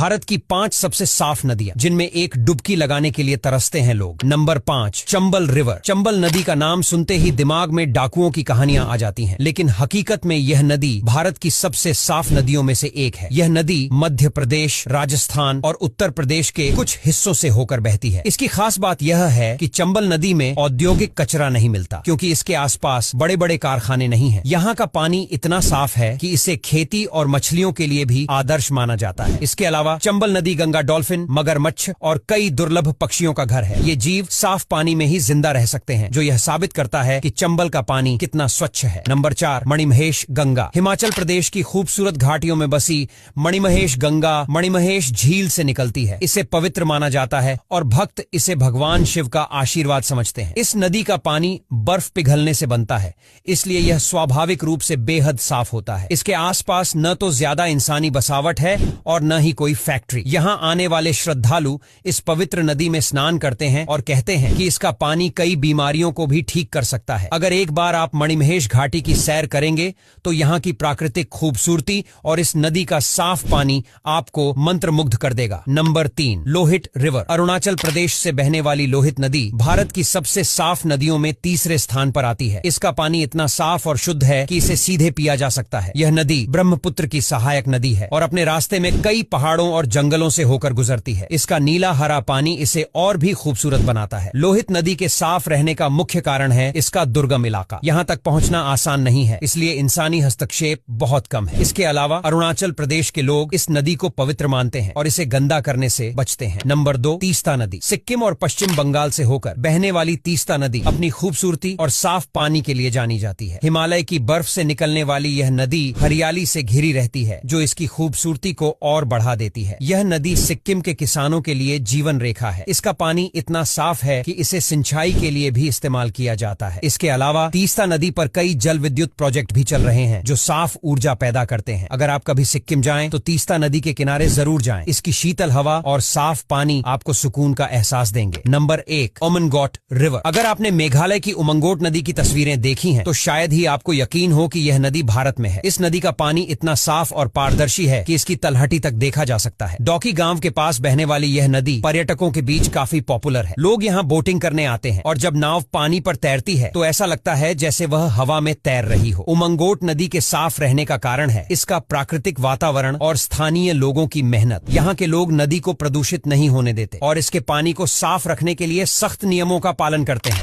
भारत की 5 सबसे साफ नदियां जिनमें एक डुबकी लगाने के लिए तरसते हैं लोग। Number 5, Chambal river. चंबल नदी का नाम सुनते ही दिमाग में डाकुओं की कहानियां आ जाती हैं, लेकिन हकीकत में यह नदी भारत की सबसे साफ नदियों में से एक है। यह नदी मध्य प्रदेश, राजस्थान और उत्तर प्रदेश के कुछ हिस्सों से होकर बहती है। इसकी खास बात यह है कि चंबल नदी में औद्योगिक कचरा नहीं मिलता, क्योंकि इसके आसपास बड़े बड़े कारखाने नहीं हैं। यहाँ का पानी इतना साफ है कि इसे खेती और मछलियों के लिए भी आदर्श माना जाता है। इसके अलावा चंबल नदी गंगा डॉल्फिन, मगरमच्छ और कई दुर्लभ पक्षियों का घर है। ये जीव साफ पानी में ही जिंदा रह सकते हैं, जो यह साबित करता है कि चंबल का पानी कितना स्वच्छ है। नंबर 4, मणिमहेश गंगा। हिमाचल प्रदेश की खूबसूरत घाटियों में बसी मणिमहेश गंगा मणिमहेश झील से निकलती है। इसे पवित्र माना जाता है और भक्त इसे भगवान शिव का आशीर्वाद समझते हैं। इस नदी का पानी बर्फ पिघलने से बनता है, इसलिए यह स्वाभाविक रूप से बेहद साफ होता है। इसके आसपास न तो ज्यादा इंसानी बसावट है और न ही कोई फैक्ट्री। यहाँ आने वाले श्रद्धालु इस पवित्र नदी में स्नान करते हैं और कहते हैं कि इसका पानी कई बीमारियों को भी ठीक कर सकता है। अगर एक बार आप मणिमहेश घाटी की सैर करेंगे तो यहाँ की प्राकृतिक खूबसूरती और इस नदी का साफ पानी आपको मंत्रमुग्ध कर देगा। Number 3, Lohit river. अरुणाचल प्रदेश से बहने वाली लोहित नदी भारत की सबसे साफ नदियों में तीसरे स्थान पर आती है। इसका पानी इतना साफ और शुद्ध है कि इसे सीधे पिया जा सकता है। यह नदी ब्रह्मपुत्र की सहायक नदी है और अपने रास्ते में कई पहाड़ों और जंगलों से होकर गुजरती है। इसका नीला हरा पानी इसे और भी खूबसूरत बनाता है। लोहित नदी के साफ रहने का मुख्य कारण है इसका दुर्गम इलाका। यहाँ तक पहुँचना आसान नहीं है, इसलिए इंसानी हस्तक्षेप बहुत कम है। इसके अलावा अरुणाचल प्रदेश के लोग इस नदी को पवित्र मानते हैं और इसे गंदा करने से बचते हैं। नंबर 2, तीस्ता नदी। सिक्किम और पश्चिम बंगाल से होकर बहने वाली तीस्ता नदी अपनी खूबसूरती और साफ पानी के लिए जानी जाती है। हिमालय की बर्फ से निकलने वाली यह नदी हरियाली से घिरी रहती है, जो इसकी खूबसूरती को और बढ़ा देती है। यह नदी सिक्किम के किसानों के लिए जीवन रेखा है। इसका पानी इतना साफ है कि इसे सिंचाई के लिए भी इस्तेमाल किया जाता है। इसके अलावा तीस्ता नदी पर कई जल विद्युत प्रोजेक्ट भी चल रहे हैं, जो साफ ऊर्जा पैदा करते हैं। अगर आप कभी सिक्किम जाएं तो तीस्ता नदी के किनारे जरूर जाएं। इसकी शीतल हवा और साफ पानी आपको सुकून का एहसास देंगे। Number 1, Umngot river. अगर आपने मेघालय की उमंगोट नदी की तस्वीरें देखी हैं, तो शायद ही आपको यकीन हो कि यह नदी भारत में है। इस नदी का पानी इतना साफ और पारदर्शी है कि इसकी तलहटी तक देखा जा सकता है। डॉकी गांव के पास बहने वाली यह नदी पर्यटकों के बीच काफी पॉपुलर है। लोग यहाँ बोटिंग करने आते हैं और जब नाव पानी पर तैरती है तो ऐसा लगता है जैसे वह हवा में तैर रही हो। उमंगोट नदी के साफ रहने का कारण है इसका प्राकृतिक वातावरण और स्थानीय लोगों की मेहनत। यहाँ के लोग नदी को प्रदूषित नहीं होने देते और इसके पानी को साफ रखने के लिए सख्त नियमों का पालन करते हैं।